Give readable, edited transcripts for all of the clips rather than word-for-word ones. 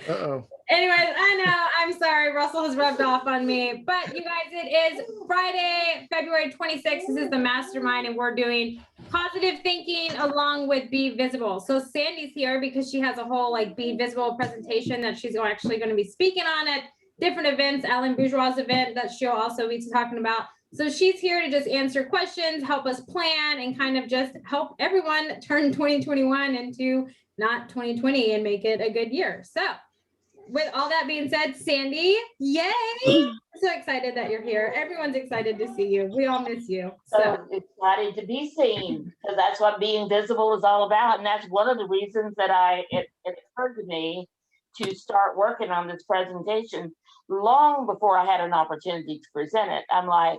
Uh-oh. Anyways, I know, I'm sorry, Russell has rubbed off on me, but you guys, it is Friday, February 26th. This is the Mastermind, and we're doing positive thinking along with Be Visible. So Sandy's here because she has a whole like Be Visible presentation that she's actually going to be speaking on at different events, Ellen Bourgeois' event that she'll also be talking about. So she's here to just answer questions, help us plan, and kind of just help everyone turn 2021 into not 2020 and make it a good year. So with all that being said, Sandy, yay! I'm so excited that you're here. Everyone's excited to see you. We all miss you. So excited to be seen, because that's what being visible is all about. And that's one of the reasons that it occurred to me to start working on this presentation long before I had an opportunity to present it. I'm like,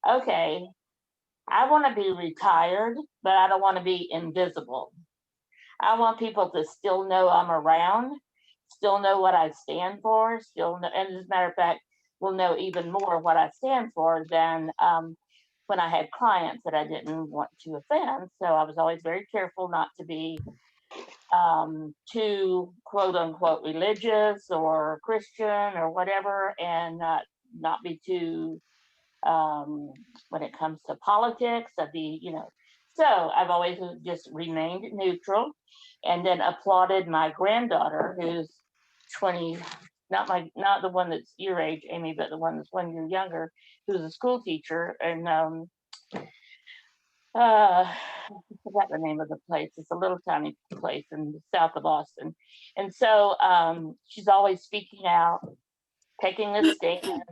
okay, I want to be retired, but I don't want to be invisible. I want people to still know I'm around, still know what I stand for, still know, and as a matter of fact, will know even more what I stand for than when I had clients that I didn't want to offend. So I was always very careful not to be too quote unquote religious or Christian or whatever, and not be too when it comes to politics. I'd be, so I've always just remained neutral, and then applauded my granddaughter, who's 20, not the one that's your age, Amy, but the one that's 1 year younger, who's a school teacher, and I forgot the name of the place. It's a little tiny place in the south of Boston, and so she's always speaking out, taking a stand.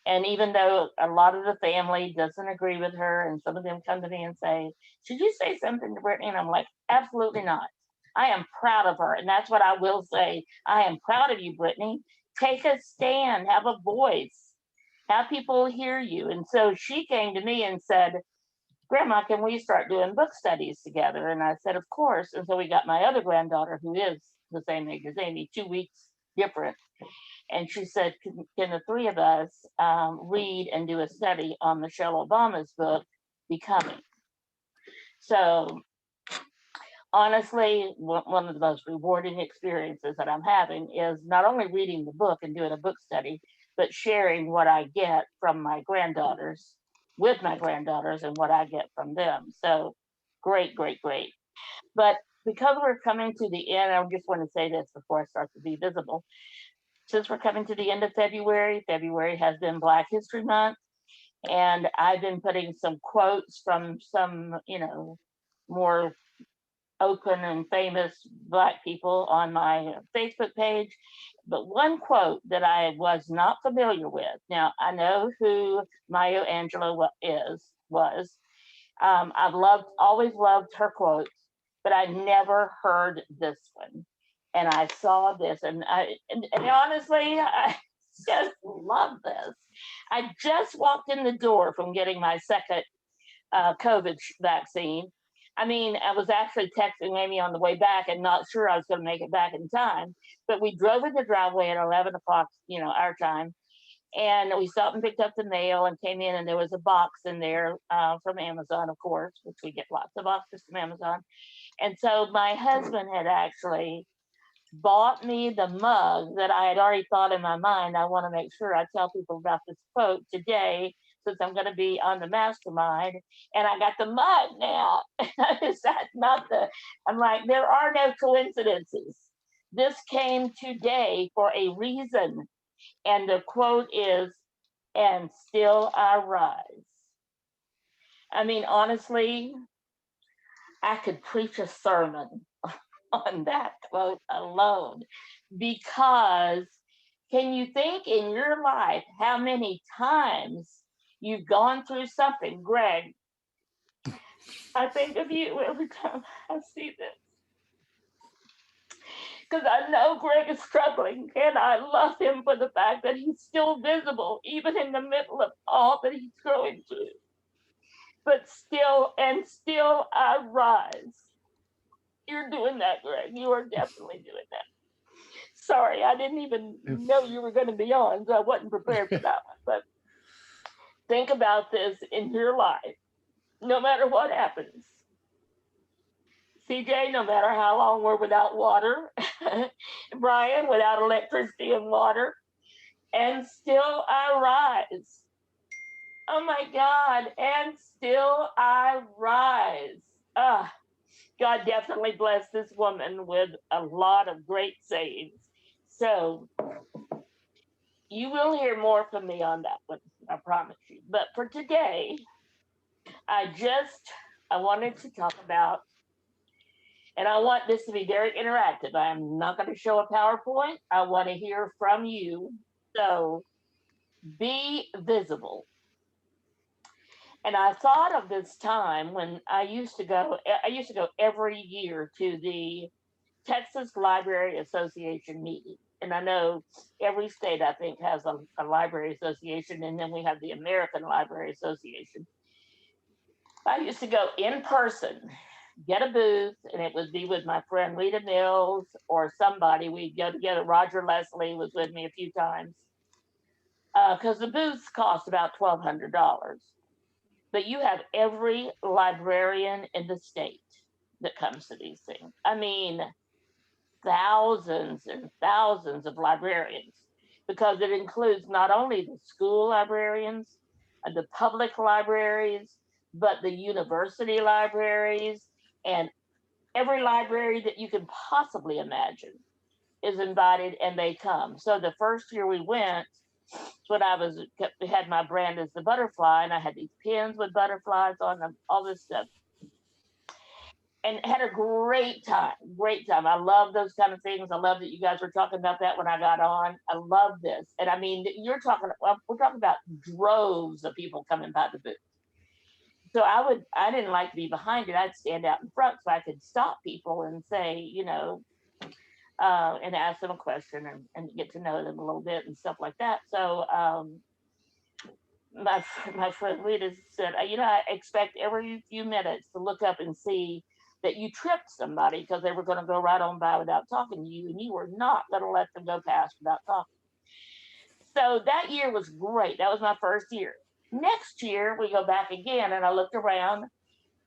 And even though a lot of the family doesn't agree with her, and some of them come to me and say, should you say something to Brittany? And I'm like, absolutely not. I am proud of her. And that's what I will say. I am proud of you, Brittany. Take a stand, have a voice, have people hear you. And so she came to me and said, Grandma, can we start doing book studies together? And I said, of course. And so we got my other granddaughter, who is the same age as Amy, 2 weeks different. And she said, can the three of us read and do a study on Michelle Obama's book, Becoming? So honestly, one of the most rewarding experiences that I'm having is not only reading the book and doing a book study, but sharing what I get from my granddaughters with my granddaughters and what I get from them. So great, great, great. But because we're coming to the end, I just want to say this before I start to be visible. Since we're coming to the end of February, February has been Black History Month, and I've been putting some quotes from some, more open and famous Black people on my Facebook page. But one quote that I was not familiar with. Now, I know who Maya Angelou was. I've always loved her quotes, but I never heard this one. And I saw this, and honestly, I just love this. I just walked in the door from getting my second COVID vaccine. I mean, I was actually texting Amy on the way back and not sure I was going to make it back in time. But we drove in the driveway at 11 o'clock, our time. And we stopped and picked up the mail and came in, and there was a box in there from Amazon, of course, which we get lots of boxes from Amazon. And so my husband had actually bought me the mug that I had already thought in my mind. I want to make sure I tell people about this quote today, since I'm going to be on the Mastermind, and I got the mug now. I'm like, there are no coincidences. This came today for a reason. And the quote is, and still I rise. I mean, honestly, I could preach a sermon on that quote alone, because can you think in your life how many times you've gone through something? Greg, I think of you every time I see this, because I know Greg is struggling, and I love him for the fact that he's still visible even in the middle of all that he's going through. But still I rise. You're doing that, Greg. You are definitely doing that. Sorry, I didn't even know you were going to be on, so I wasn't prepared for that one. But think about this in your life, no matter what happens. CJ, no matter how long we're without water, Brian, without electricity and water, and still I rise. Oh my God, and still I rise. Ah, God definitely blessed this woman with a lot of great sayings. So you will hear more from me on that one, I promise you. But for today, I wanted to talk about, and I want this to be very interactive. I'm not going to show a PowerPoint. I want to hear from you. So be visible. And I thought of this time when I used to go every year to the Texas Library Association meeting. And I know every state, I think, has a library association, and then we have the American Library Association. I used to go in person, get a booth, and it would be with my friend Rita Mills or somebody. We'd go together. Roger Leslie was with me a few times because the booths cost about $1,200. But you have every librarian in the state that comes to these things. I mean, thousands and thousands of librarians, because it includes not only the school librarians and the public libraries, but the university libraries, and every library that you can possibly imagine is invited, and they come. So the first year we went, when I had my brand as the butterfly, and I had these pins with butterflies on them, all this stuff, and had a great time. Great time. I love those kind of things. I love that you guys were talking about that when I got on. I love this, and I mean, we're talking about droves of people coming by the booth. So I didn't like to be behind it. I'd stand out in front so I could stop people and say, and ask them a question and get to know them a little bit and stuff like that. So my friend Rita said, I expect every few minutes to look up and see that you tripped somebody because they were going to go right on by without talking to you, and you were not going to let them go past without talking. So that year was great. That was my first year. Next year, we go back again, and I looked around,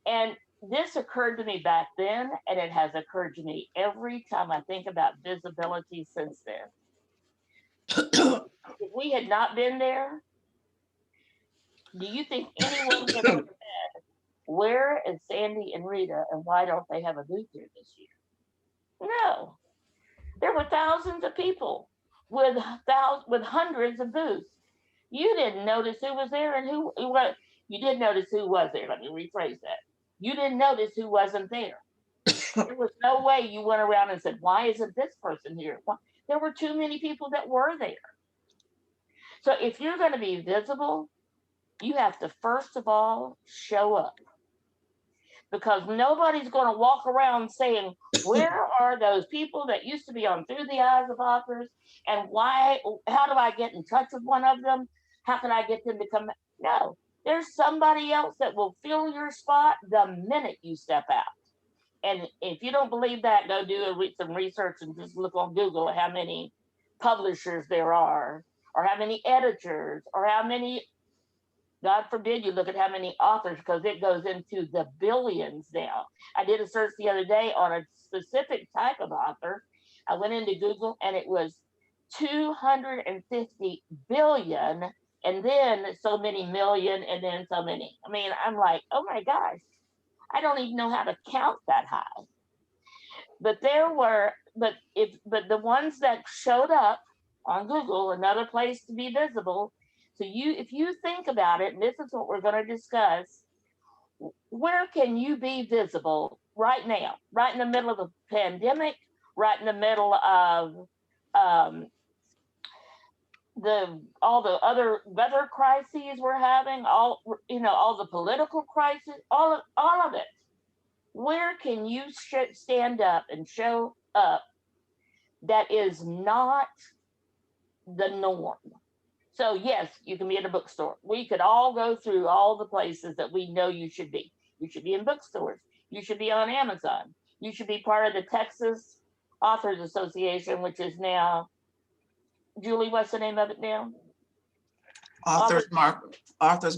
and this occurred to me back then, and it has occurred to me every time I think about visibility since then. If we had not been there, do you think anyone would have said, where is Sandy and Rita, and why don't they have a booth here this year? No. There were thousands of people with hundreds of booths. You didn't notice who was there and who you did notice who was there. Let me rephrase that. You didn't notice who wasn't there. There was no way you went around and said, why isn't this person here? Well, there were too many people that were there. So if you're going to be visible, you have to first of all show up, because nobody's going to walk around saying, where are those people that used to be on Through the Eyes of Authors, and how do I get in touch with one of them? How can I get them to come? No, there's somebody else that will fill your spot the minute you step out. And if you don't believe that, go do some research and just look on Google at how many publishers there are, or how many editors, or how many, God forbid you look at how many authors, because it goes into the billions now. I did a search the other day on a specific type of author. I went into Google and it was 250 billion, and then so many million, and then so many. I mean, I'm like, oh my gosh, I don't even know how to count that high. But but the ones that showed up on Google, another place to be visible. So if you think about it, and this is what we're going to discuss, where can you be visible right now, right in the middle of the pandemic, right in the middle of all the other weather crises we're having, all the political crises, all of it. Where can you stand up and show up that is not the norm? So yes, you can be in a bookstore. We could all go through all the places that we know you should be. You should be in bookstores. You should be on Amazon. You should be part of the Texas Authors Association, which is now, Julie, what's the name of it now? Authors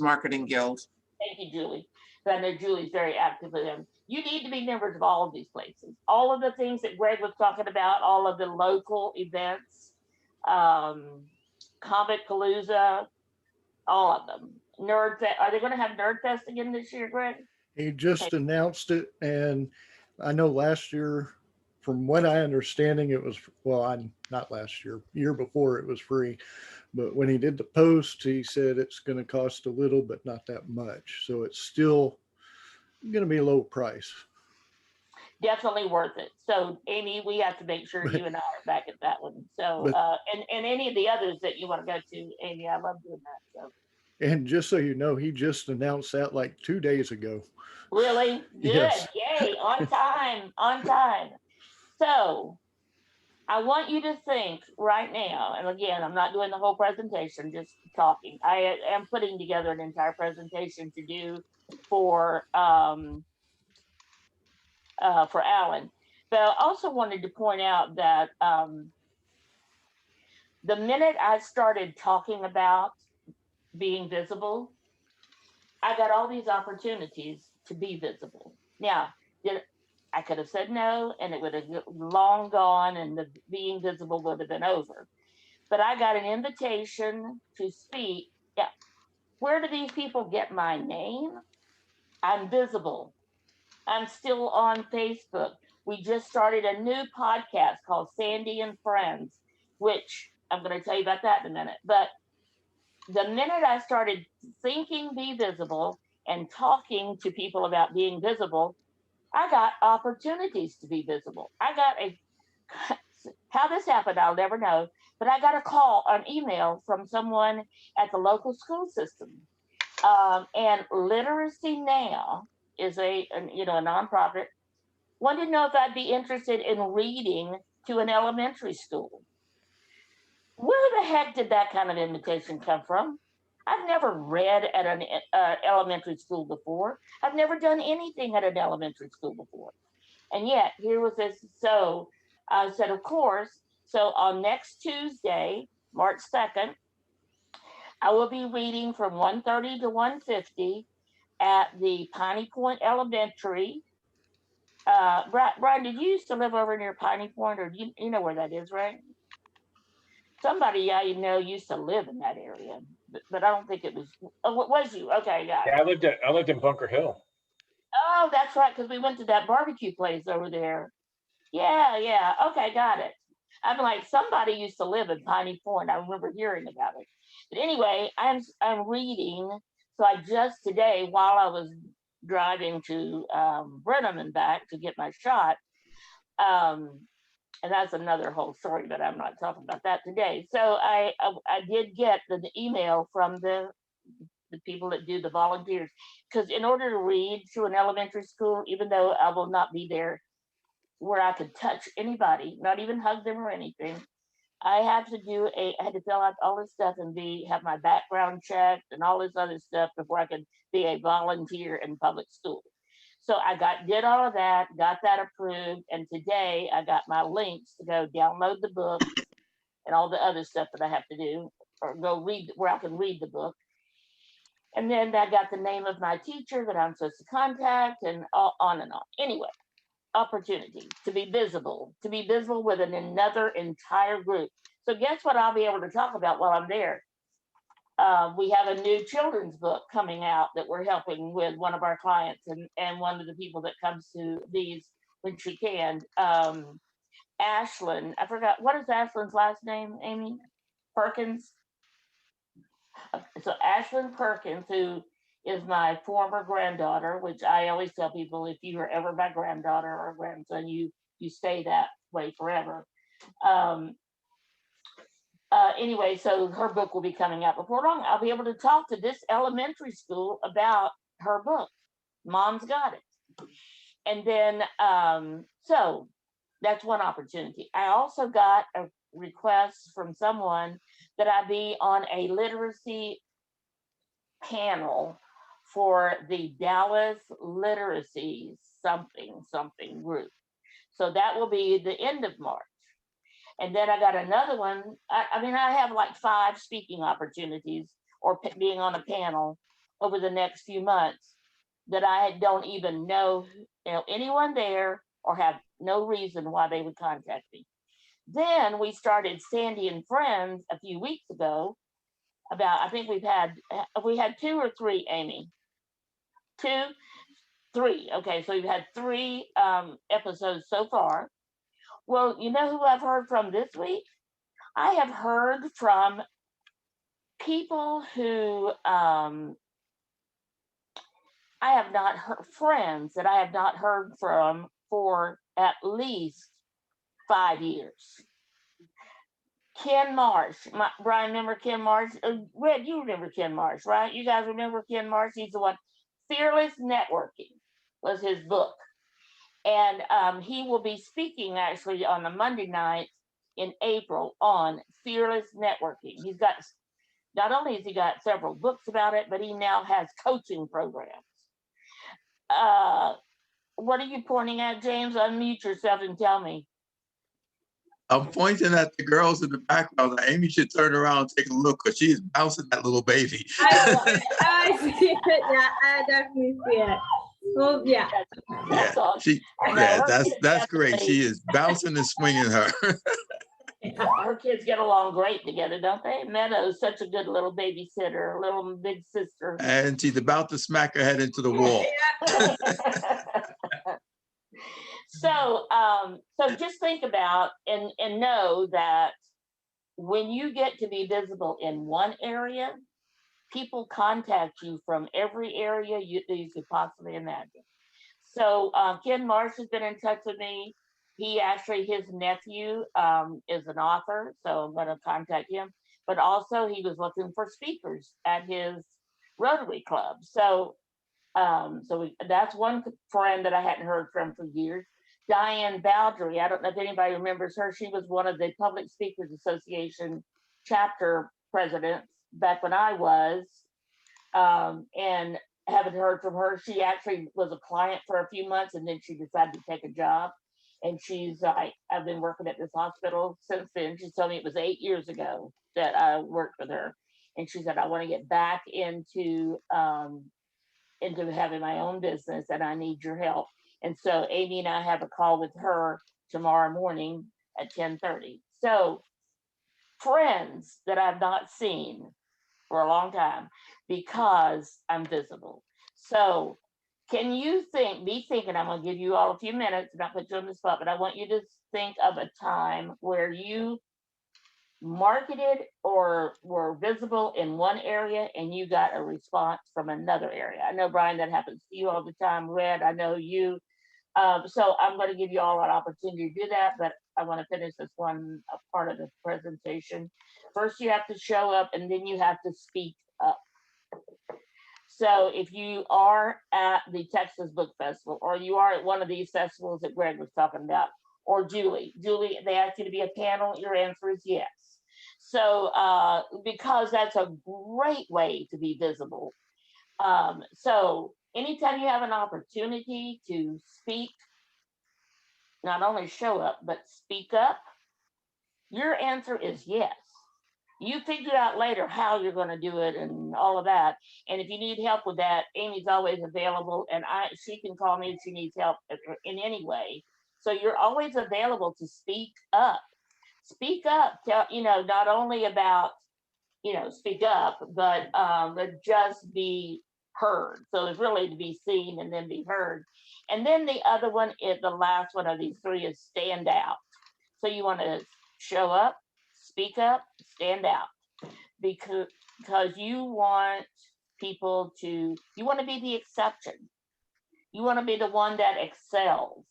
Marketing Guild. Thank you, Julie. I know Julie's very active with them. You need to be members of all of these places. All of the things that Greg was talking about, all of the local events, Comic Palooza, all of them. Nerd Fest. Are they going to have Nerd Fest again this year, Greg? He just announced it, and I know last year, from what I understanding, it was well, I not last year before it was free, but when he did the post, he said it's going to cost a little, but not that much. So it's still going to be a low price. Definitely worth it. So, Amy, we have to make sure But, you and I are back at that one. So, but and any of the others that you want to go to, Amy, I love doing that. So, and just so you know, he just announced that like 2 days ago. really good. Yes. Yay. On time. On time. So, I want you to think right now, and again, I'm not doing the whole presentation, just talking. I am putting together an entire presentation to do for Alan. But I also wanted to point out that the minute I started talking about being visible, I got all these opportunities to be visible. Now, I could have said no, and it would have long gone, and the being visible would have been over. But I got an invitation to speak. Yeah, where do these people get my name? I'm visible. I'm still on Facebook. We just started a new podcast called Sandy and Friends, which I'm going to tell you about that in a minute. But the minute I started thinking be visible and talking to people about being visible, I got opportunities to be visible. I got how this happened, I'll never know, but I got a call, an email from someone at the local school system. And Literacy Now is a nonprofit. Wanted to know if I'd be interested in reading to an elementary school. Where the heck did that kind of invitation come from? I've never read at an elementary school before. I've never done anything at an elementary school before. And yet, here was this. So I said, of course. So on next Tuesday, March 2nd, I will be reading from 1:30 to 1:50 at the Piney Point Elementary. Brian, did you used to live over near Piney Point, or you know where that is, right? Somebody I know used to live in that area, but I don't think it was. Oh, what was you? Okay, yeah. Yeah, I lived in Bunker Hill. Oh, that's right, because we went to that barbecue place over there. Yeah. Okay, got it. I'm like, somebody used to live in Piney Point. I remember hearing about it. But anyway, I'm reading. So I just today, while I was driving to Brenham and back to get my shot, and that's another whole story, but I'm not talking about that today. So I did get the email from the people that do the volunteers, because in order to read to an elementary school, even though I will not be there where I could touch anybody, not even hug them or anything, I had to fill out all this stuff and have my background checked and all this other stuff before I could be a volunteer in public school. So I did all of that, got that approved, and today I got my links to go download the book and all the other stuff that I have to do, or go read where I can read the book. And then I got the name of my teacher that I'm supposed to contact, and on and on. Anyway, opportunity to be visible with another entire group. So guess what I'll be able to talk about while I'm there? We have a new children's book coming out that we're helping with one of our clients, and one of the people that comes to these when she can. Ashlyn, I forgot, what is Ashlyn's last name, Amy? Perkins? So Ashlyn Perkins, who is my former granddaughter, which I always tell people, if you are ever my granddaughter or grandson, you stay that way forever. Anyway, so her book will be coming out before long. I'll be able to talk to this elementary school about her book. Mom's got it. And then, so that's one opportunity. I also got a request from someone that I be on a literacy panel for the Dallas Literacy something group. So that will be the end of March. And then I got another one. I have like 5 speaking opportunities or being on a panel over the next few months. that I don't even know, anyone there or have no reason why they would contact me. Then we started Sandy and Friends a few weeks ago. I think we had 2 or 3, Amy. 2, 3. Okay, so we've had 3 episodes so far. Well, you know who I've heard from this week? I have heard from people who I have not heard, friends that I have not heard from for at least 5 years. Ken Marsh, Brian, remember Ken Marsh? Red, you remember Ken Marsh, right? You guys remember Ken Marsh? He's the one. Fearless Networking was his book. And he will be speaking actually on a Monday night in April on Fearless Networking. He's got, not only has he got several books about it, but he now has coaching programs. What are you pointing at, James? Unmute yourself and tell me. I'm pointing at the girls in the background. Amy should turn around and take a look because she's bouncing that little baby. I see it. Yeah, I definitely see it. Well, yeah. That's awesome. That's great. She is bouncing and swinging her. Her kids get along great together, don't they? Meadow's such a good little babysitter, little big sister. And she's about to smack her head into the wall. So just think about and know that when you get to be visible in one area, people contact you from every area that you could possibly imagine. So Ken Marsh has been in touch with me. His nephew is an author, so I'm going to contact him. But also he was looking for speakers at his Rotary Club. So that's one friend that I hadn't heard from for years. Diane Bowdry, I don't know if anybody remembers her. She was one of the Public Speakers Association chapter presidents back when I was, and haven't heard from her. She actually was a client for a few months and then she decided to take a job. And she's like, I've been working at this hospital since then. She told me it was 8 years ago that I worked with her. And she said, I want to get back into having my own business and I need your help. And so Amy and I have a call with her tomorrow morning at 10:30. So friends that I've not seen for a long time because I'm visible. So can you be thinking, I'm going to give you all a few minutes and I'll put you on the spot, but I want you to think of a time where you marketed or were visible in one area and you got a response from another area. I know, Brian, that happens to you all the time. Red, I know you. So I'm going to give you all an opportunity to do that, but I want to finish this one part of the presentation. First, you have to show up and then you have to speak up. So if you are at the Texas Book Festival or you are at one of these festivals that Greg was talking about, or Julie, they ask you to be a panel, your answer is yes. So because that's a great way to be visible. So anytime you have an opportunity to speak, not only show up, but speak up, your answer is yes. You figure out later how you're going to do it and all of that. And if you need help with that, Amy's always available and she can call me if she needs help in any way. So you're always available to speak up. Speak up, not only about, speak up, but just be heard. So it's really to be seen and then be heard. And then the other one is the last one of these 3 is stand out. So you want to show up, speak up, stand out, because you want people you want to be the exception. You want to be the one that excels.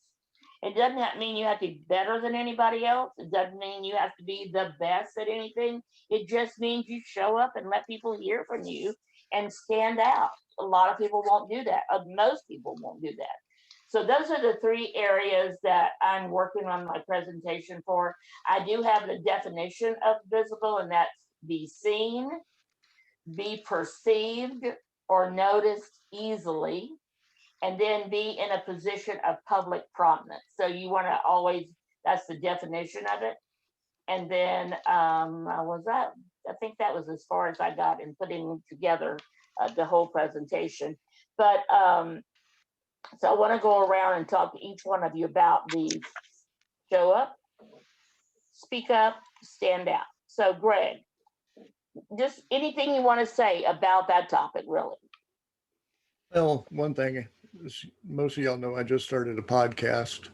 It doesn't mean you have to be better than anybody else. It doesn't mean you have to be the best at anything. It just means you show up and let people hear from you and stand out. A lot of people won't do that. Most people won't do that. So those are the 3 areas that I'm working on my presentation for. I do have the definition of visible, and that's be seen, be perceived or noticed easily, and then be in a position of public prominence. So you want to always, that's the definition of it. And then I think that was as far as I got in putting together the whole presentation. But so I want to go around and talk to each one of you about these. Show up, speak up, stand out. So Greg, just anything you want to say about that topic, really. Well, one thing is, most of y'all know I just started a podcast,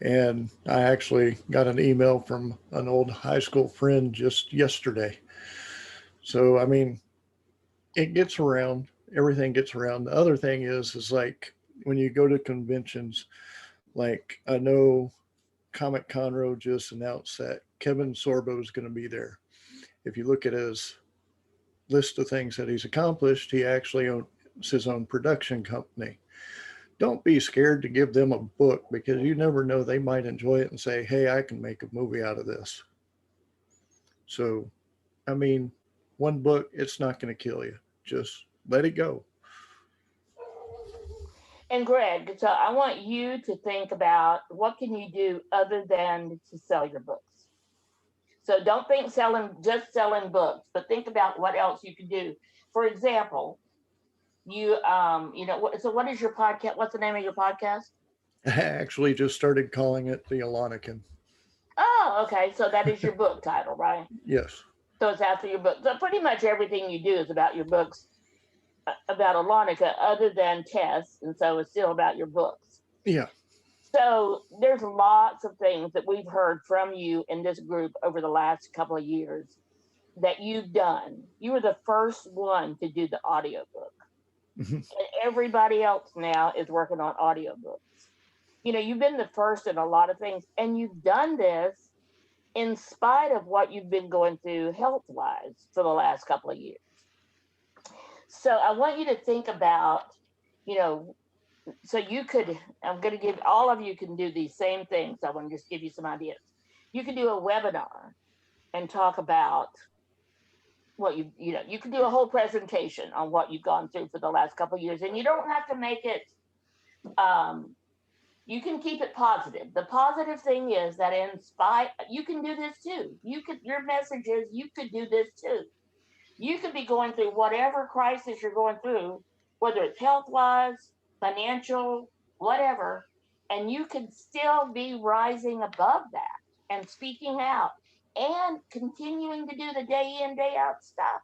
and I actually got an email from an old high school friend just yesterday. So, I mean, it gets around, everything gets around. The other thing is like when you go to conventions, like I know Comic Conroe just announced that Kevin Sorbo is going to be there. If you look at his list of things that he's accomplished, he actually owns his own production company. Don't be scared to give them a book, because you never know, they might enjoy it and say, hey, I can make a movie out of this. So, I mean, one book, it's not going to kill you. Just let it go. And Greg, so I want you to think about what can you do other than to sell your books. So don't think just selling books, but think about what else you can do. For example, so what is your podcast? What's the name of your podcast? I actually just started calling it the Alanican. Oh, okay. So that is your book title, right? Yes. So it's after your book. So pretty much everything you do is about your books, about Alonica, other than Tess, and so it's still about your books. Yeah. So there's lots of things that we've heard from you in this group over the last couple of years that you've done. You were the first one to do the audiobook. Mm-hmm. And everybody else now is working on audiobooks. You've been the first in a lot of things, and you've done this in spite of what you've been going through health-wise for the last couple of years. So I want you to think about, so I'm going to give, all of you can do these same things. I want to just give you some ideas. You can do a webinar and talk about what you can do a whole presentation on what you've gone through for the last couple of years, and you don't have to make it, you can keep it positive. The positive thing is that you can do this too. Your message is you could do this too. You could be going through whatever crisis you're going through, whether it's health-wise, financial, whatever, and you could still be rising above that and speaking out and continuing to do the day in, day out stuff.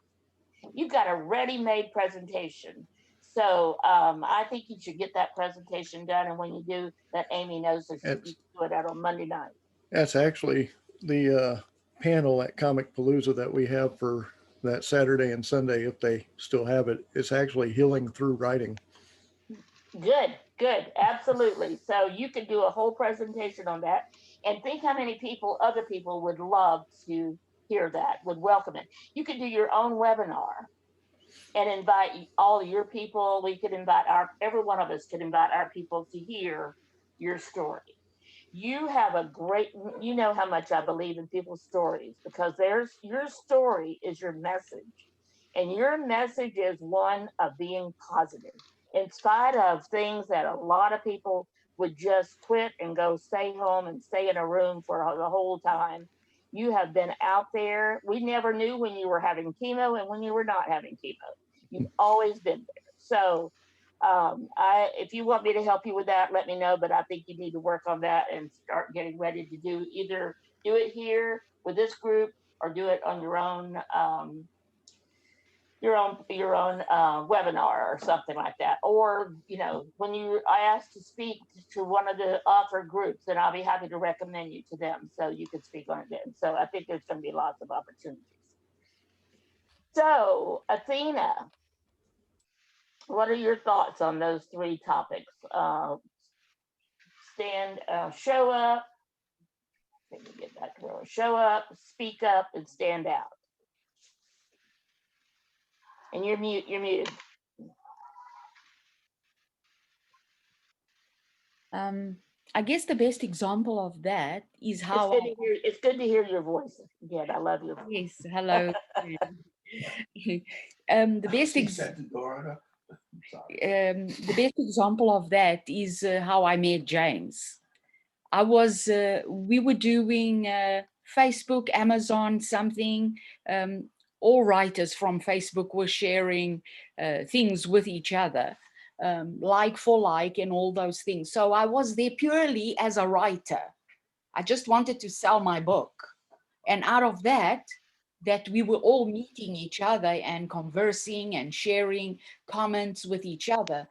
You've got a ready-made presentation. So I think you should get that presentation done. And when you do, let Amy know so she can do it out on Monday night. That's actually the panel at Comic Palooza that we have for that Saturday and Sunday, if they still have it. It's actually healing through writing. Good, absolutely. So you could do a whole presentation on that, and think how many other people would love to hear that, would welcome it. You could do your own webinar and invite all your people. We could invite every one of us could invite our people to hear your story. You have you know how much I believe in people's stories, because your story is your message, and your message is one of being positive. In spite of things that a lot of people would just quit and go stay home and stay in a room for the whole time, you have been out there. We never knew when you were having chemo and when you were not having chemo. You've always been there. So if you want me to help you with that, let me know, but I think you need to work on that and start getting ready to either do it here with this group or do it on your own webinar or something like that. Or, when I asked to speak to one of the author groups, then I'll be happy to recommend you to them so you can speak on it then. So I think there's going to be lots of opportunities. So, Athena, what are your thoughts on those three topics? Show up. Let me get back to where show up, speak up, and stand out. And you're muted. I guess the best example of that is how it's good to hear your voice again. I love your voice. Yes, hello. The best example of that is how I met James. We were doing Facebook, Amazon, something. All writers from Facebook were sharing things with each other. like for like and all those things. So I was there purely as a writer. I just wanted to sell my book. And out of that we were all meeting each other and conversing and sharing comments with each other.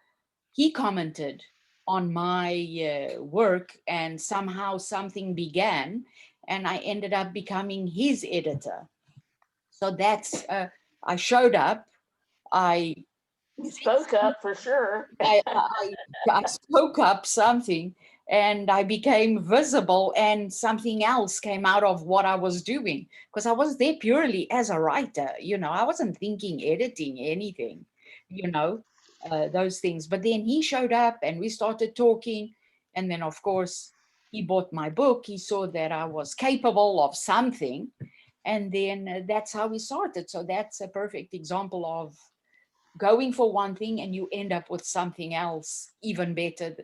He commented on my work, and somehow something began, and I ended up becoming his editor. So that's, I showed up, I You spoke up for sure. I spoke up something, and I became visible, and something else came out of what I was doing, because I was there purely as a writer. I wasn't thinking editing anything, those things. But then he showed up and we started talking. And then, of course, he bought my book. He saw that I was capable of something. And then that's how we started. So that's a perfect example of going for one thing and you end up with something else even better,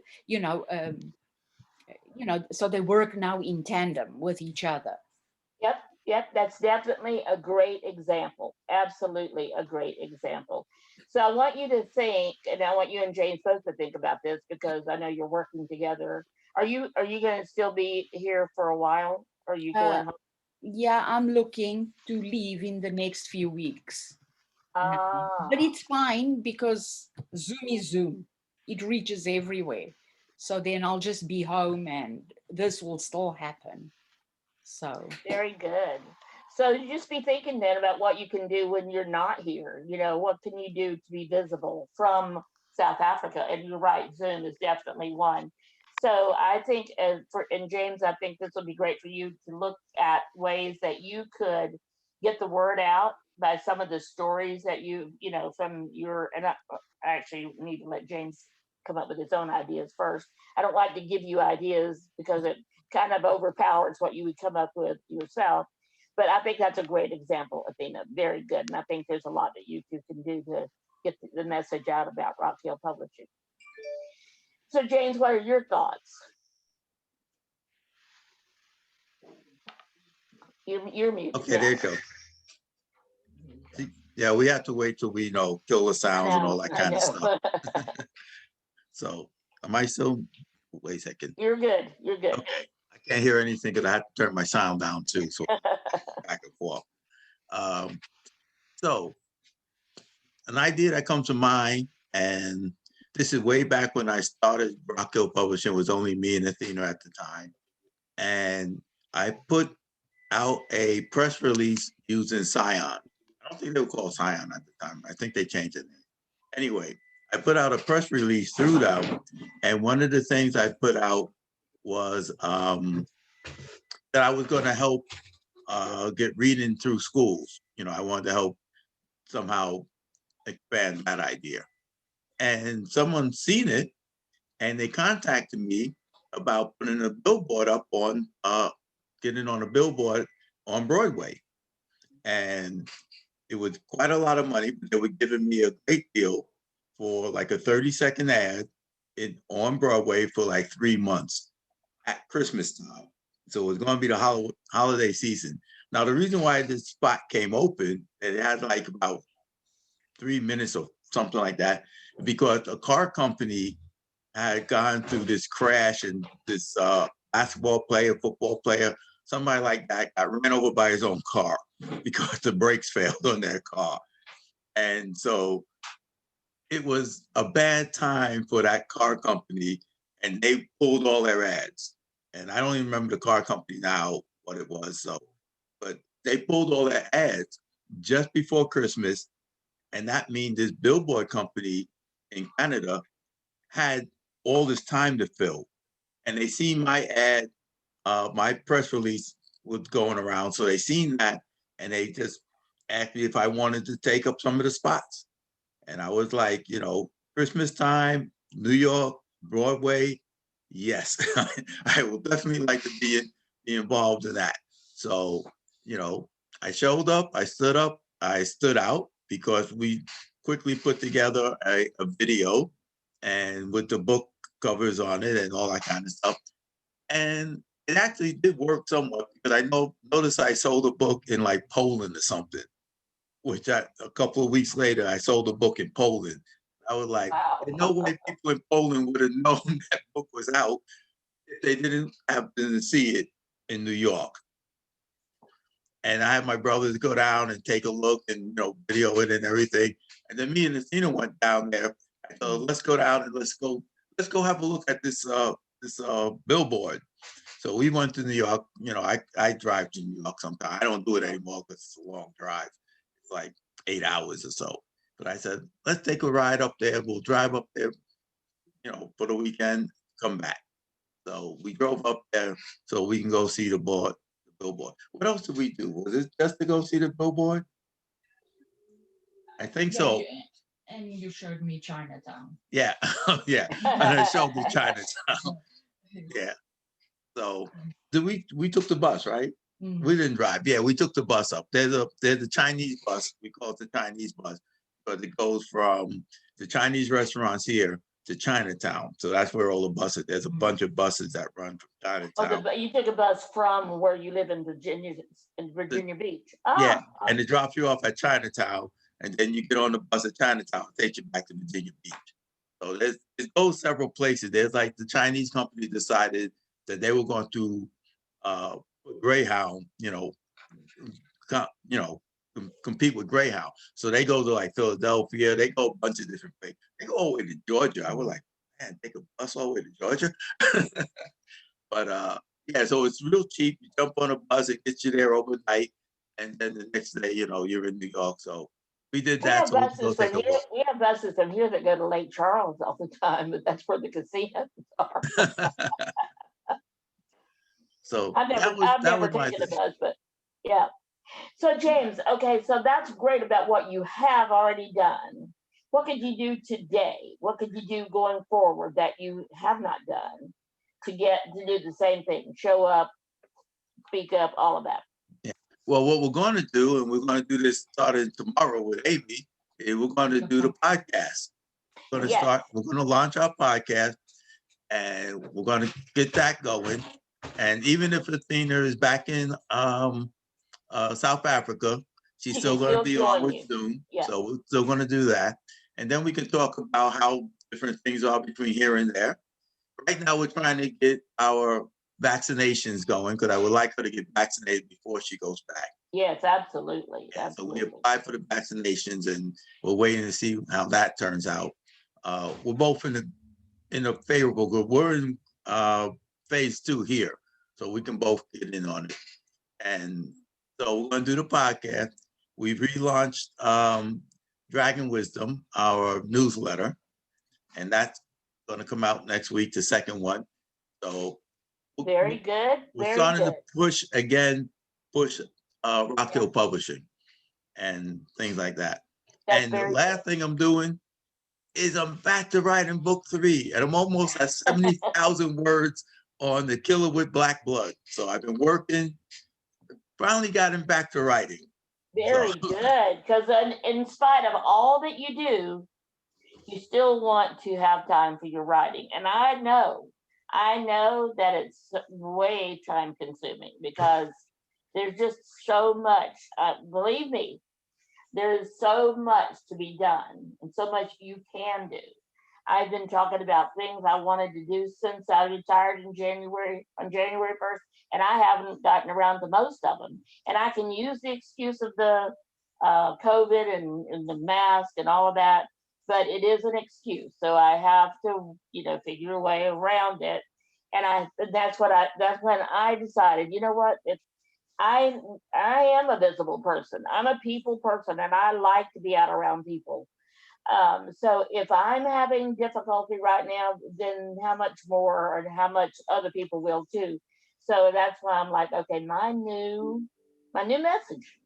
so they work now in tandem with each other. Yep, that's definitely a great example. Absolutely a great example. So I want you to think, and I want you and James both to think about this because I know you're working together. Are you going to still be here for a while? Or are you going home? Yeah, I'm looking to leave in the next few weeks. Ah, But it's fine because Zoom is Zoom. It reaches everywhere. So then I'll just be home and this will still happen. So very good. So you just be thinking then about what you can do when you're not here. What can you do to be visible from South Africa? And you're right, Zoom is definitely one. So I think, and James, I think this will be great for you to look at ways that you could get the word out by some of the stories that from your. And I actually need to let James come up with his own ideas first. I don't like to give you ideas because it kind of overpowers what you would come up with yourself. But I think that's a great example, Athena. Very good. And I think there's a lot that you two can do to get the message out about Rock Hill Publishing. So, James, what are your thoughts? You're muted. Okay, there you go. Yeah, we have to wait till we kill the sounds and all that kind of stuff. So am I still? Wait a second. You're good. You're good. Okay. I can't hear anything because I have to turn my sound down too. So back and forth. So an idea that comes to mind, and this is way back when I started Rock Hill Publishing. It was only me and Athena at the time. And I put out a press release using Scion. I don't think they were called Scion at the time. I think they changed it. Anyway, I put out a press release through them. And one of the things I put out was that I was going to help get reading through schools. I wanted to help somehow expand that idea. And someone seen it and they contacted me about putting a billboard up on, getting on a billboard on Broadway. And it was quite a lot of money, but they were giving me a great deal for like a 30-second ad on Broadway for like 3 months at Christmas time. So it was going to be the holiday season. Now, the reason why this spot came open, it had like about 3 minutes or something like that, because a car company had gone through this crash, and this basketball player, football player, somebody like that got ran over by his own car because the brakes failed on their car. And so it was a bad time for that car company, and they pulled all their ads. And I don't even remember the car company now, what it was. So, but they pulled all their ads just before Christmas. And that means this billboard company in Canada had all this time to fill. And they seen my ad, my press release was going around. So they seen that, and they just asked me if I wanted to take up some of the spots. And I was like, Christmas time, New York, Broadway, yes, I will definitely like to be involved in that. So, I showed up, I stood out because we quickly put together a video and with the book covers on it and all that kind of stuff. And it actually did work somewhat because I noticed I sold a book in like Poland or something, which a couple of weeks later, I sold a book in Poland. I was like, Wow. there's no way people in Poland would have known that book was out if they didn't happen to see it in New York. And I had my brothers go down and take a look and video it and everything. And then me and Athena went down there. I thought, let's go down and let's go have a look at this billboard. So we went to New York. I drive to New York sometimes. I don't do it anymore because it's a long drive. It's like 8 hours or so. But I said, let's take a ride up there. We'll drive up there, for the weekend, come back. So we drove up there so we can go see the billboard. What else did we do? Was it just to go see the billboard? I think so. And you showed me Chinatown. Yeah, yeah. And I showed the Chinatown. Yeah. So we took the bus, right? Mm. We didn't drive. Yeah, we took the bus up. There's a Chinese bus. We call it the Chinese bus, but it goes from the Chinese restaurants here to Chinatown. So that's where all the buses. There's a bunch of buses that run from Chinatown. You took a bus from where you live in Virginia Beach. Yeah, and it drops you off at Chinatown, and then you get on the bus at Chinatown and takes you back to Virginia Beach. So it goes several places. There's like the Chinese company decided that they were going to Greyhound, compete with Greyhound. So they go to like Philadelphia. They go a bunch of different places. They go all the way to Georgia. I was like, man, take a bus all the way to Georgia. But yeah, so it's real cheap. You jump on a bus, it gets you there overnight, and then the next day, you're in New York. So we did that. We have buses from here that go to Lake Charles all the time, but that's where the casinos are. So I've never taken a bus, but yeah. So James, okay, so that's great about what you have already done. What could you do today? What could you do going forward that you have not done to do the same thing? Show up, speak up, all of that. Yeah. Well, what we're going to do, and we're going to do this starting tomorrow with Amy, is we're going to do the podcast. We're going to launch our podcast, and we're going to get that going. And even if Athena is back in South Africa, she's still going to be on with Zoom. Yeah. So we're still going to do that. And then we can talk about how different things are between here and there. Right now, we're trying to get our vaccinations going because I would like her to get vaccinated before she goes back. Yes, absolutely. Yeah, absolutely. So we applied for the vaccinations and we're waiting to see how that turns out. We're both in a favorable group. We're in phase 2 here, so we can both get in on it. And so we're going to do the podcast. We've relaunched Dragon Wisdom, our newsletter, and that's going to come out next week, the second one. So very good. We're starting to push Rock Hill Publishing and things like that. And the last thing I'm doing is I'm back to writing book 3, and I'm almost at 70,000 words on The Killer with Black Blood. So I've been working, finally gotten back to writing. Very good, because in spite of all that you do, you still want to have time for your writing. And I know that it's way time consuming because there's just so much, believe me, there's so much to be done and so much you can do. I've been talking about things I wanted to do since I retired on January 1st, and I haven't gotten around to most of them. And I can use the excuse of the COVID and the mask and all of that, but it is an excuse. So I have to, figure a way around it. And that's when I decided, you know what, I am a visible person. I'm a people person, and I like to be out around people. So if I'm having difficulty right now, then how much more, or how much other people will too. So that's why I'm like, okay, my new message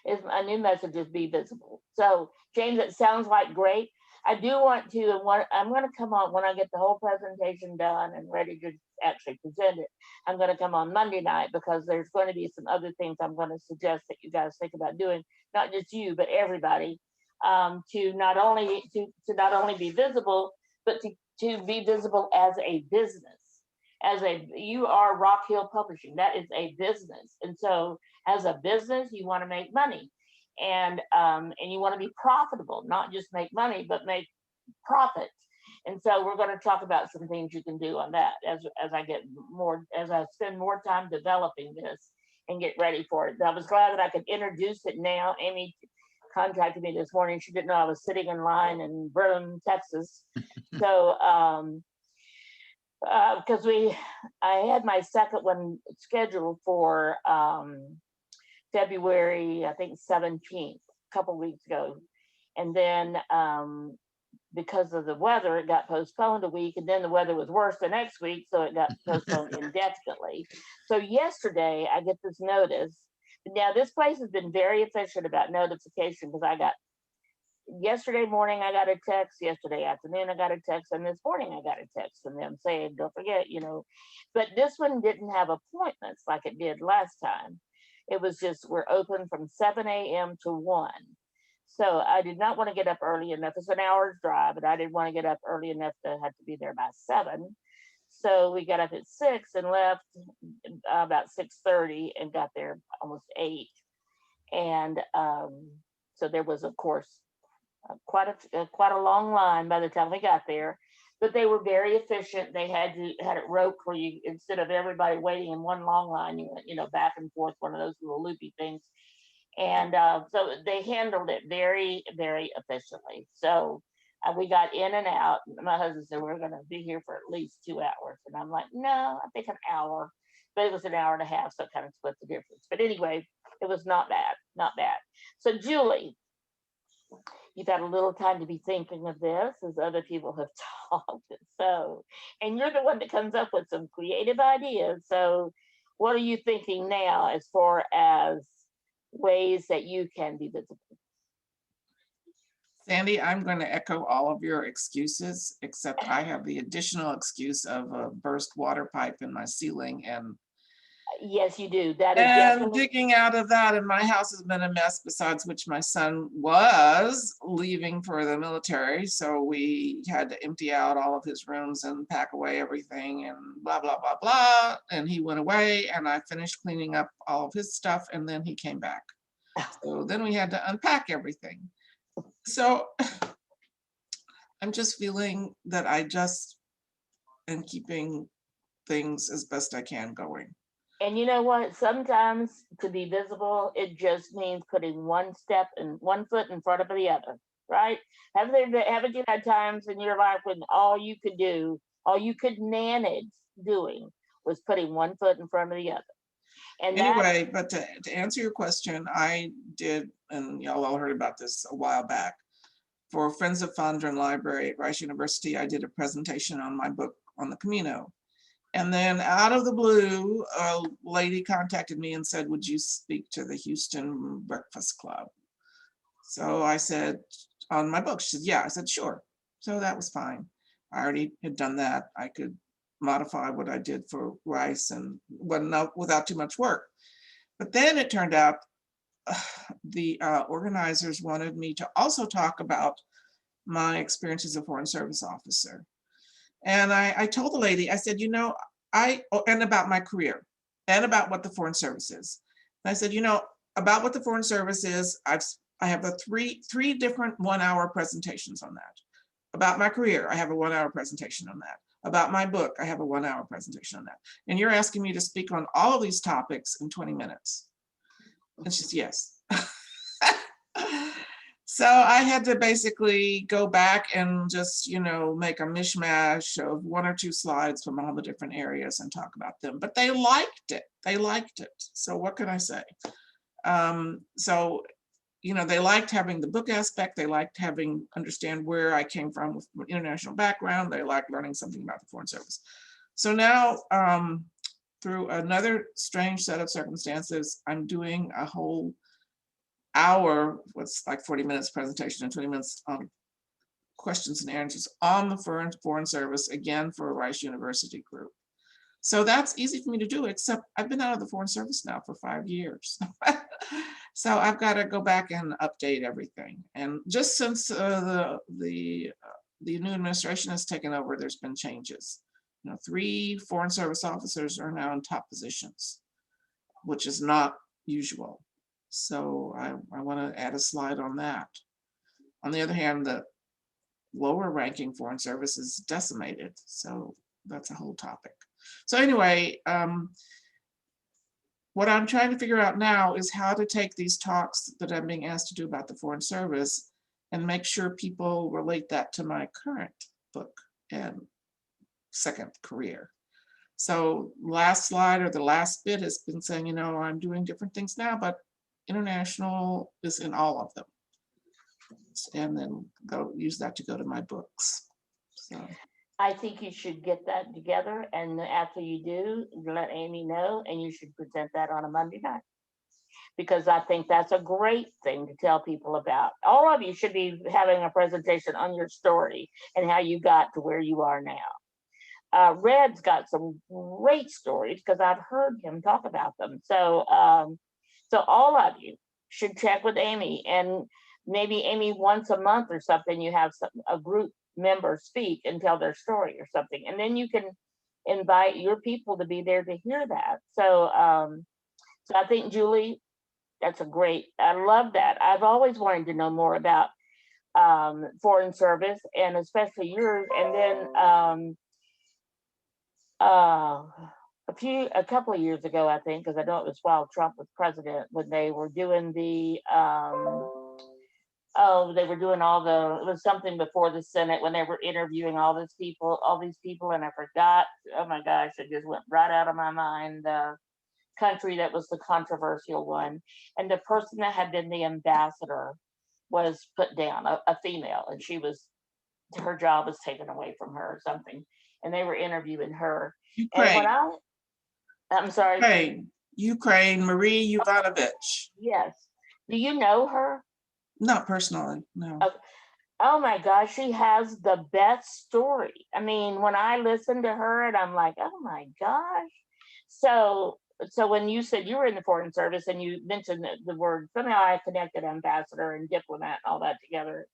is be visible. So James, it sounds like great. I do want to, I'm going to come on when I get the whole presentation done and ready to actually present it. I'm going to come on Monday night because there's going to be some other things I'm going to suggest that you guys think about doing, not just you, but everybody, to not only be visible, but to be visible as a business. You are Rock Hill Publishing. That is a business, and so as a business, you want to make money, and you want to be profitable, not just make money, but make profit. And so we're going to talk about some things you can do on that as I spend more time developing this and get ready for it. I was glad that I could introduce it now. Amy contacted me this morning. She didn't know I was sitting in line in Berlin, Texas. So, because I had my second one scheduled for February, I think 17th, a couple weeks ago. And then because of the weather, it got postponed a week, and then the weather was worse the next week, so it got postponed indefinitely. So yesterday, I get this notice. Now, this place has been very efficient about notification, because yesterday morning, I got a text, yesterday afternoon, I got a text, and this morning, I got a text from them saying, don't forget, but this one didn't have appointments like it did last time. It was just, we're open from 7 a.m. to 1. So I did not want to get up early enough. It's an hour's drive, but I didn't want to get up early enough to have to be there by 7. So we got up at 6 and left about 6:30 and got there almost 8. And so there was, of course, quite a long line by the time we got there. But they were very efficient. They had it roped where you, instead of everybody waiting in one long line, you went, back and forth, one of those little loopy things. And so they handled it very, very efficiently. So we got in and out. My husband said, we're going to be here for at least 2 hours. And I'm like, no, I think an hour. But it was an hour and a half, so it kind of split the difference. But anyway, it was not bad, not bad. So Julie, you've had a little time to be thinking of this, as other people have talked. So, and you're the one that comes up with some creative ideas. So what are you thinking now as far as ways that you can be visible? Sandy, I'm going to echo all of your excuses, except I have the additional excuse of a burst water pipe in my ceiling, and yes, you do. That is definitely digging out of that, and my house has been a mess, besides which my son was leaving for the military, so we had to empty out all of his rooms and pack away everything and blah blah blah blah, and he went away, and I finished cleaning up all of his stuff, and then he came back. So then we had to unpack everything. So I'm just feeling that I just am keeping things as best I can going. And you know what? Sometimes to be visible, it just means putting one foot in front of the other, right? Haven't you had times in your life when all you could manage doing was putting one foot in front of the other? And anyway, but to answer your question, I did, and y'all all heard about this a while back, for Friends of Fondren Library at Rice University, I did a presentation on my book on the Camino. And then out of the blue, a lady contacted me and said, would you speak to the Houston Breakfast Club? So I said, on my book, she said, yeah. I said, sure. So that was fine. I already had done that. I could modify what I did for Rice and without too much work. But then it turned out the organizers wanted me to also talk about my experience as a Foreign Service officer. And I told the lady, I said, and about my career and about what the Foreign Service is. And I said, about what the Foreign Service is, I have a three different 1-hour presentations on that. About my career, I have a 1-hour presentation on that. About my book, I have a 1-hour presentation on that. And you're asking me to speak on all of these topics in 20 minutes. And she said, yes. So I had to basically go back and just, make a mishmash of 1 or 2 slides from all the different areas and talk about them. But they liked it. They liked it. So what can I say? So, they liked having the book aspect. They liked understand where I came from with international background. They liked learning something about the Foreign Service. So now, through another strange set of circumstances, I'm doing a whole hour, what's like 40 minutes presentation and 20 minutes on questions and answers on the Foreign Service, again for a Rice University group. So that's easy for me to do, except I've been out of the Foreign Service now for 5 years. So I've got to go back and update everything. And just since the new administration has taken over, there's been changes. 3 Foreign Service officers are now in top positions, which is not usual. So I want to add a slide on that. On the other hand, lower ranking foreign service is decimated. So that's a whole topic. So anyway, what I'm trying to figure out now is how to take these talks that I'm being asked to do about the Foreign Service and make sure people relate that to my current book and second career. So last slide, or the last bit, has been saying, you know, I'm doing different things now, but international is in all of them. And then use that to go to my books. So I think you should get that together, and after you do, let Amy know, and you should present that on a Monday night. Because I think that's a great thing to tell people about. All of you should be having a presentation on your story and how you got to where you are now. Red's got some great stories because I've heard him talk about them. So, so all of you should check with Amy, and maybe Amy once a month or something, you have a group member speak and tell their story or something, and then you can invite your people to be there to hear that. So, so I think, Julie, that's a great, I love that. I've always wanted to know more about foreign service, and especially yours. And then a couple of years ago, I think, because I know it was while Trump was president, when they were doing the they were doing it was something before the Senate, when they were interviewing all these people, and I forgot, oh my gosh, it just went right out of my mind, the country that was the controversial one. And the person that had been the ambassador was put down, a female, and her job was taken away from her or something. And they were interviewing her. Ukraine. And I'm sorry. Ukraine, Marie Yovanovitch. Yes. Do you know her? Not personally, no. Oh my gosh, she has the best story. I mean, when I listen to her, and I'm like, oh my gosh. So when you said you were in the Foreign Service and you mentioned the word, somehow I connected ambassador and diplomat, all that together.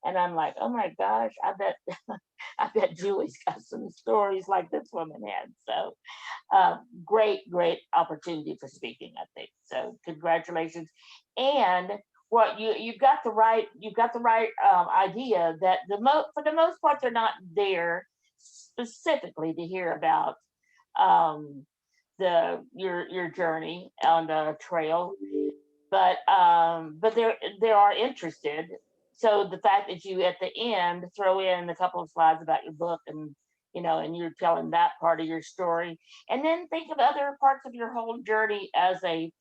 And I'm like, oh my gosh, I bet Julie's got some stories like this woman had. So great opportunity for speaking, I think. So congratulations. And what you've got the right idea that for the most part, they're not there specifically to hear about your journey on the trail, but they are interested. So the fact that you at the end throw in a couple of slides about your book, and and you're telling that part of your story, and then think of other parts of your whole journey as an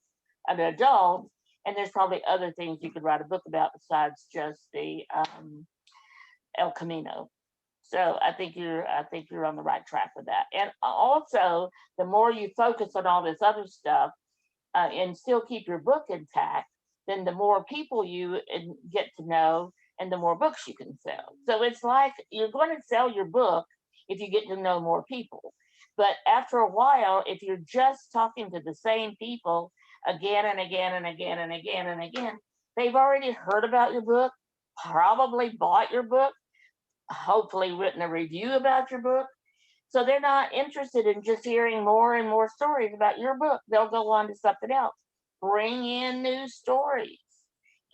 adult, and there's probably other things you could write a book about besides just the El Camino. So I think you're on the right track with that. And also, the more you focus on all this other stuff and still keep your book intact, then the more people you get to know, and the more books you can sell. So it's like you're going to sell your book if you get to know more people. But after a while, if you're just talking to the same people again and again and again and again and again, they've already heard about your book, probably bought your book, hopefully written a review about your book. So they're not interested in just hearing more and more stories about your book. They'll go on to something else. Bring in new stories.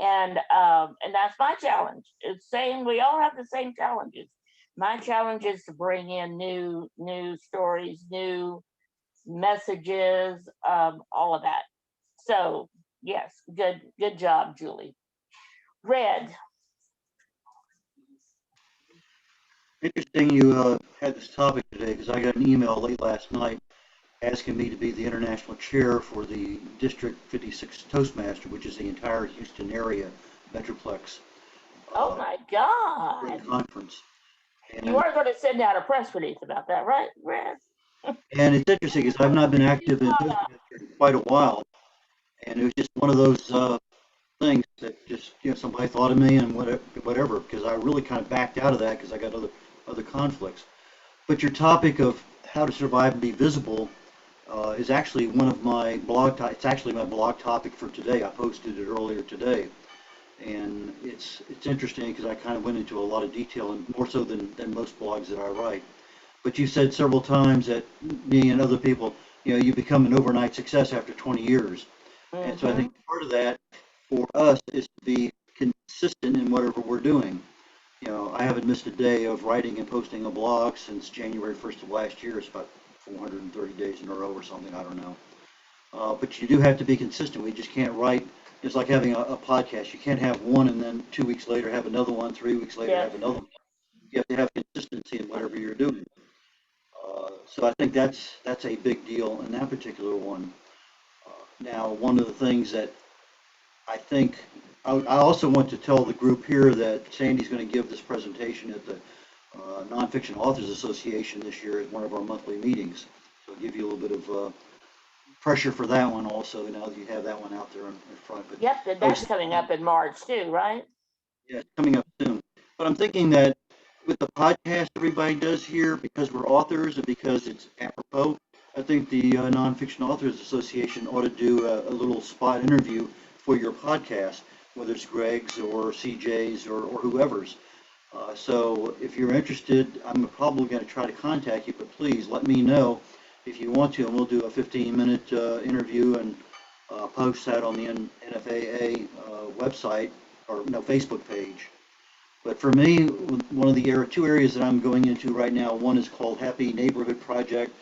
And that's my challenge. It's saying we all have the same challenges. My challenge is to bring in new stories, new messages, all of that. So yes, good job, Julie. Red. Interesting you had this topic today, because I got an email late last night asking me to be the international chair for the District 56 Toastmaster, which is the entire Houston area Metroplex. Oh my God. Conference. And you are going to send out a press release about that, right, Red? And it's interesting because I've not been active in Toastmaster in quite a while. And it was just one of those things that just, somebody thought of me and whatever, because I really kind of backed out of that because I got other conflicts. But your topic of how to survive and be visible is actually one of my blog. It's actually my blog topic for today. I posted it earlier today, and it's interesting because I kind of went into a lot of detail, and more so than most blogs that I write. But you said several times that me and other people, you become an overnight success after 20 years. Mm-hmm. And so I think part of that for us is to be consistent in whatever we're doing. you know, I haven't missed a day of writing and posting a blog since January 1st of last year. It's about 430 days in a row or something, I don't know. But you do have to be consistent. We just can't write. It's like having a podcast. You can't have one and then 2 weeks later have another one, 3 weeks later Yeah. have another one. You have to have consistency in whatever you're doing. So I think that's a big deal in that particular one. Now, one of the things that I think, I also want to tell the group here that Sandy's going to give this presentation at the Nonfiction Authors Association this year at one of our monthly meetings. So I'll give you a little bit of pressure for that one also, now that you have that one out there in front. But Yep, that's coming up in March too, right? yeah, it's coming up soon. But I'm thinking that with the podcast everybody does here, because we're authors and because it's apropos, I think the Nonfiction Authors Association ought to do a little spot interview for your podcast, whether it's Greg's or CJ's or whoever's. So if you're interested, I'm probably going to try to contact you, but please let me know if you want to, and we'll do a 15-minute interview and post that on the NFAA website, or no, Facebook page. But for me, one of the two areas that I'm going into right now, one is called Happy Neighborhood Project.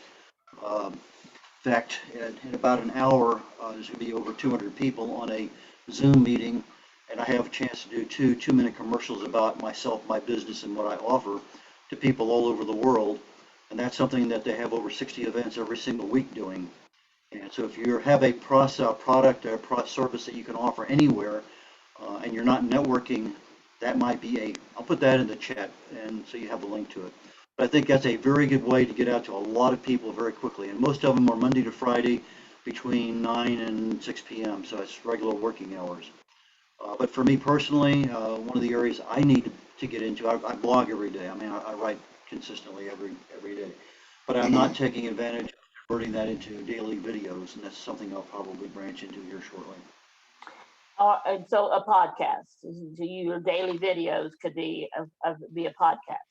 In fact, in about an hour, there's going to be over 200 people on a Zoom meeting, and I have a chance to do two 2-minute commercials about myself, my business, and what I offer to people all over the world. And that's something that they have over 60 events every single week doing. And so if you have a product or a service that you can offer anywhere, and you're not networking, that might be I'll put that in the chat, and so you have a link to it. But I think that's a very good way to get out to a lot of people very quickly. And most of them are Monday to Friday between 9 and 6 p.m. So it's regular working hours. But for me personally, one of the areas I need to get into, I blog every day. I mean, I write consistently every day. But I'm not taking advantage of converting that into daily videos, and that's something I'll probably branch into here shortly. And so a podcast, so your daily videos could be a podcast.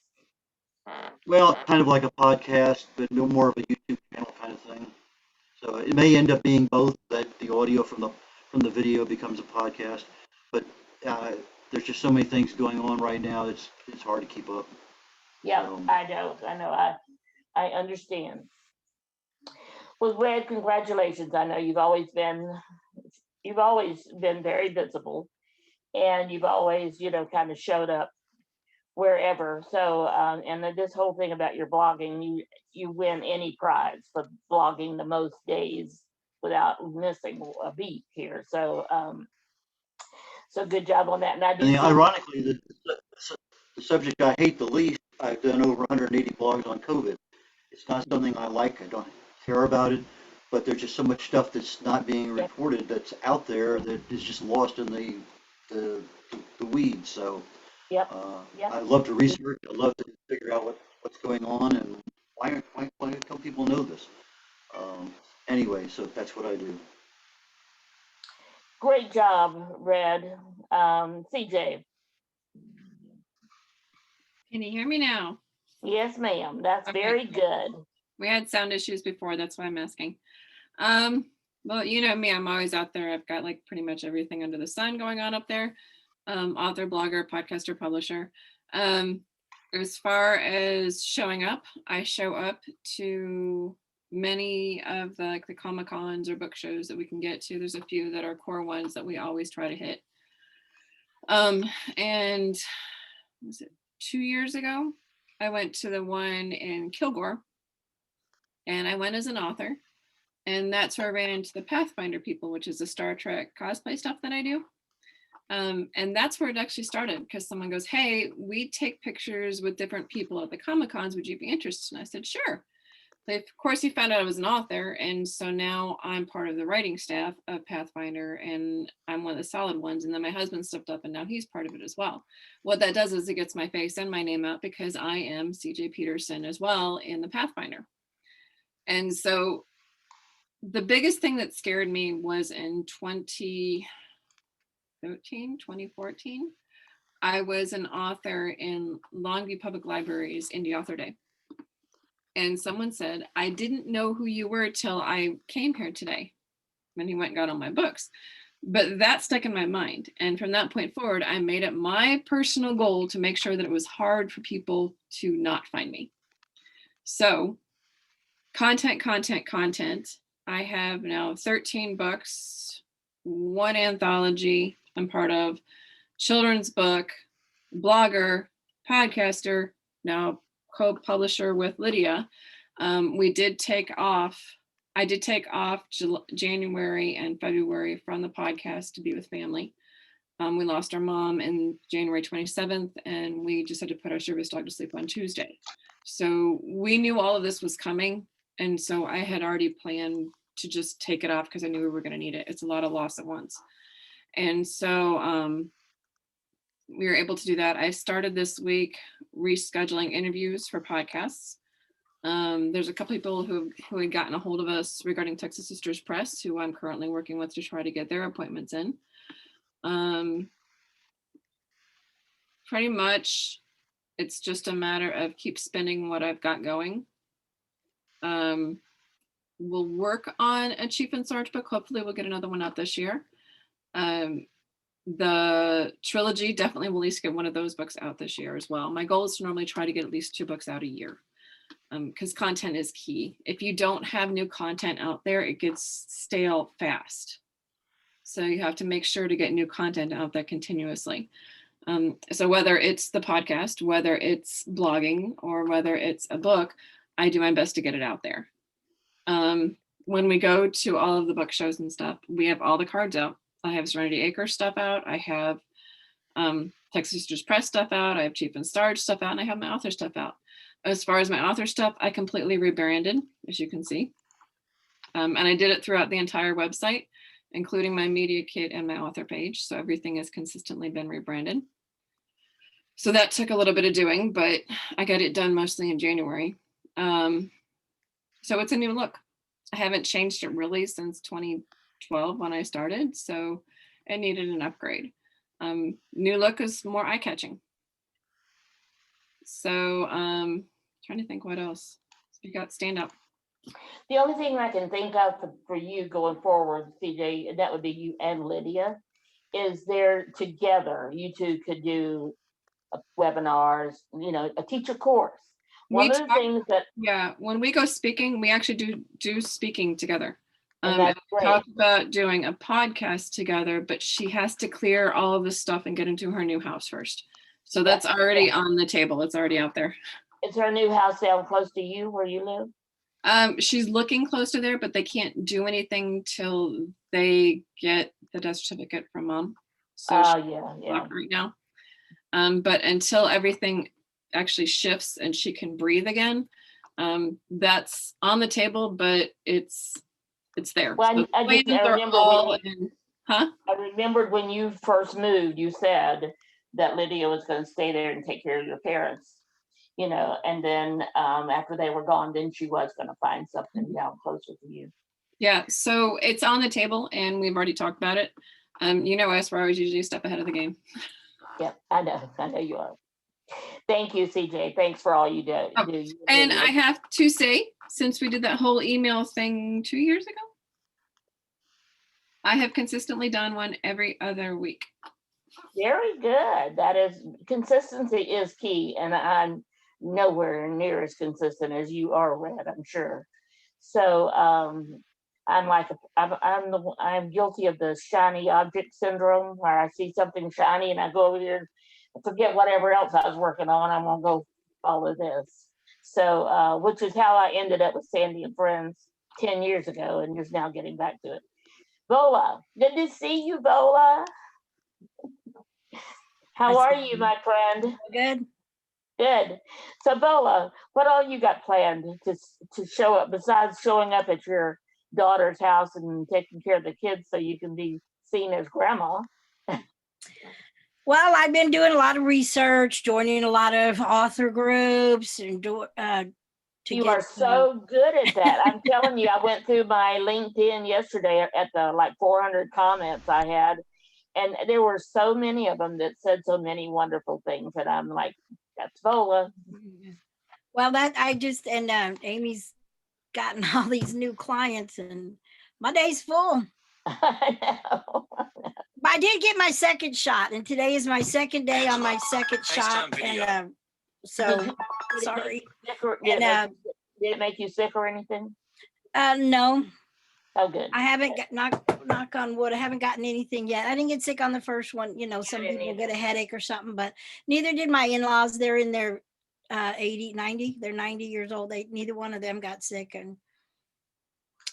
Well, kind of like a podcast, but no more of a YouTube channel kind of thing. So it may end up being both, that the audio from the video becomes a podcast. But there's just so many things going on right now. It's hard to keep up. Yeah, I know. I understand. Well, Red, congratulations. I know you've always been very visible, and you've always, kind of showed up wherever. So, and this whole thing about your blogging, you win any prize for blogging the most days without missing a beat here. So, so good job on that. And ironically, the subject I hate the least, I've done over 180 blogs on COVID. It's not something I like. I don't care about it, but there's just so much stuff that's not being reported that's out there that is just lost in the weeds. So I love to research. I love to figure out what's going on and why don't people know this? Anyway, so that's what I do. Great job, Red. CJ. Can you hear me now? Yes, ma'am. That's Okay. very good. We had sound issues before, that's why I'm asking. Well, you know me, I'm always out there. I've got like pretty much everything under the sun going on up there. Author, blogger, podcaster, publisher. As far as showing up, I show up to many of the Comic-Cons or book shows that we can get to. There's a few that are core ones that we always try to hit. And was it 2 years ago? I went to the one in Kilgore, and I went as an author, and that's where I ran into the Pathfinder people, which is the Star Trek cosplay stuff that I do. And that's where it actually started, because someone goes, hey, we take pictures with different people at the Comic-Cons. Would you be interested? And I said, sure. But of course, he found out I was an author. And so now I'm part of the writing staff of Pathfinder, and I'm one of the solid ones. And then my husband stepped up, and now he's part of it as well. What that does is it gets my face and my name out, because I am CJ Peterson as well in the Pathfinder. And so the biggest thing that scared me was in 2014, I was an author in Longview Public Library's Indie Author Day. And someone said, I didn't know who you were till I came here today. And he went and got all my books. But that stuck in my mind. And from that point forward, I made it my personal goal to make sure that it was hard for people to not find me. So content. I have now 13 books, 1 anthology I'm part of, children's book, blogger, podcaster, now co-publisher with Lydia. I did take off January and February from the podcast to be with family. We lost our mom in January 27th, and we just had to put our service dog to sleep on Tuesday. So we knew all of this was coming. And so I had already planned to just take it off because I knew we were going to need it. It's a lot of loss at once. And so we were able to do that. I started this week rescheduling interviews for podcasts. There's a couple people who had gotten a hold of us regarding Texas Sisters Press, who I'm currently working with to try to get their appointments in. Pretty much it's just a matter of keep spinning what I've got going. We'll work on a Chief and Sarge book. Hopefully we'll get another one out this year. The trilogy, definitely will at least get one of those books out this year as well. My goal is to normally try to get at least 2 books out a year, because content is key. If you don't have new content out there, it gets stale fast. So you have to make sure to get new content out there continuously. So whether it's the podcast, whether it's blogging, or whether it's a book, I do my best to get it out there. When we go to all of the book shows and stuff, we have all the cards out. I have Serenity Acres stuff out. I have Texas Sisters Press stuff out. I have Chief and Sarge stuff out, and I have my author stuff out. As far as my author stuff, I completely rebranded, as you can see. And I did it throughout the entire website, including my media kit and my author page. So everything has consistently been rebranded. So that took a little bit of doing, but I got it done mostly in January. So it's a new look. I haven't changed it really since 2012 when I started. So it needed an upgrade. New look is more eye-catching. So trying to think what else. You got stand up. The only thing I can think of for you going forward, CJ, and that would be you and Lydia, is they're together. You two could do webinars, a teacher course. One of the things that, yeah, when we go speaking, we actually do speaking together. And that's great. Talk about doing a podcast together, but she has to clear all of this stuff and get into her new house first. So that's already on the table. It's already out there. Is her new house down close to you where you live? She's looking close to there, but they can't do anything till they get the death certificate from mom. So yeah. right now. But until everything actually shifts and she can breathe again, that's on the table, but it's there. Well, So I remembered when you first moved, you said that Lydia was going to stay there and take care of your parents, and then after they were gone, then she was going to find something down closer to you. Yeah, so it's on the table and we've already talked about it. Us, we're always usually a step ahead of the game. Yep, I know you are. Thank you, CJ. Thanks for all you do. And I have to say, since we did that whole email thing 2 years ago, I have consistently done one every other week. Very good. That is, consistency is key, and I'm nowhere near as consistent as you are, Red, I'm sure. So I'm guilty of the shiny object syndrome, where I see something shiny and I go over here and forget whatever else I was working on. I'm gonna go follow this. So which is how I ended up with Sandy and Friends 10 years ago, and just now getting back to it. Bola, good to see you, Bola. How are you, my friend? Good. Good. So Bola, what all you got planned to show up, besides showing up at your daughter's house and taking care of the kids so you can be seen as grandma? Well, I've been doing a lot of research, joining a lot of author groups, and you are so good at that. I'm telling you, I went through my LinkedIn yesterday at the 400 comments I had, and there were so many of them that said so many wonderful things, and I'm like, that's Bola. Well, Amy's gotten all these new clients, and my day's full. I know. But I did get my second shot, and today is my second day on my second shot. And so sorry. And Did it make you sick or anything? no, Oh, good. I haven't got knock on wood. I haven't gotten anything yet. I didn't get sick on the first one. You know, some didn't people either. get a headache or something, but neither did my in-laws. They're in their 80, 90. They're 90 years old. Neither one of them got sick. And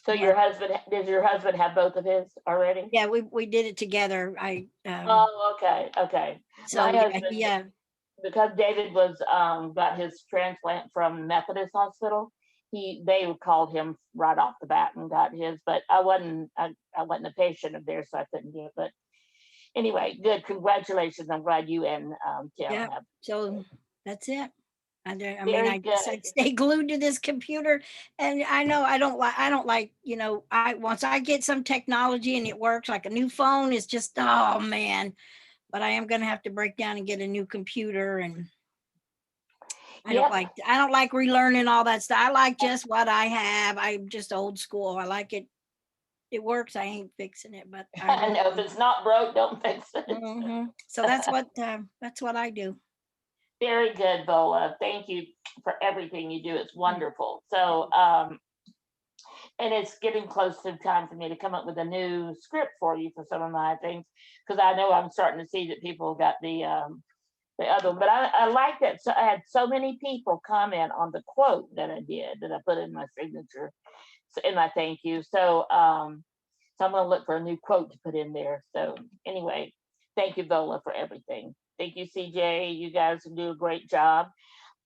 So your husband, does your husband have both of his already? yeah, we did it together. Oh, okay, okay. So My yeah, husband, because David was got his transplant from Methodist Hospital, they called him right off the bat and got his, but I wasn't a patient of theirs, so I couldn't do it. But anyway, good. Congratulations. I'm glad you and Tim yeah. have. So that's it. I mean, Very I just good. stay glued to this computer, and I know I don't like, you know, once I get some technology and it works, like a new phone is just, oh man, but I am going to have to break down and get a new computer. And I don't like relearning all that stuff. I like just what I have. I'm just old school. I like it. It works. I ain't fixing it, but I know if it's not broke, don't fix it. Mhm. So that's what I do. Very good, Bola. Thank you for everything you do. It's wonderful. So, and it's getting close to time for me to come up with a new script for you for some of my things, because I know I'm starting to see that people got the other one. But I like that. So I had so many people comment on the quote that I did, that I put in my signature, in my thank you. So, so I'm going to look for a new quote to put in there. So anyway, thank you, Bola, for everything. Thank you, CJ. You guys do a great job,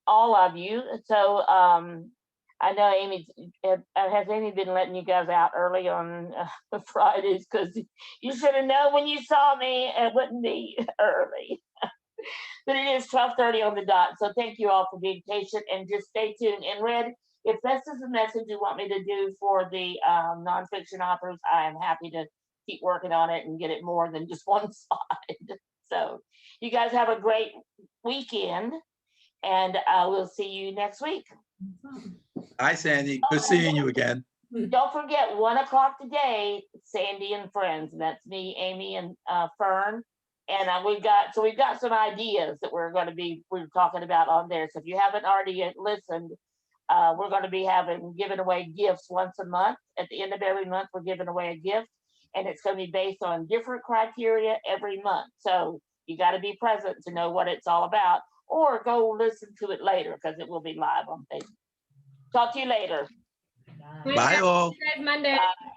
all of you. So I know Amy, has Amy been letting you guys out early on Fridays? Because you should have known when you saw me, it wouldn't be early. But it is 12:30 on the dot. So thank you all for being patient, and just stay tuned. And Red, if this is a message you want me to do for the nonfiction authors, I am happy to keep working on it and get it more than just one slide. So you guys have a great weekend, and we'll see you next week. Hi, Sandy. Good seeing you again. Don't forget, 1 o'clock today, Sandy and Friends. That's me, Amy, and Fern. And we've got some ideas that we're talking about on there. So if you haven't already yet listened, we're going to be giving away gifts once a month. At the end of every month, we're giving away a gift, and it's going to be based on different criteria every month. So you got to be present to know what it's all about, or go listen to it later, because it will be live on Facebook. Talk to you later. Bye all. See you guys Monday. Bye.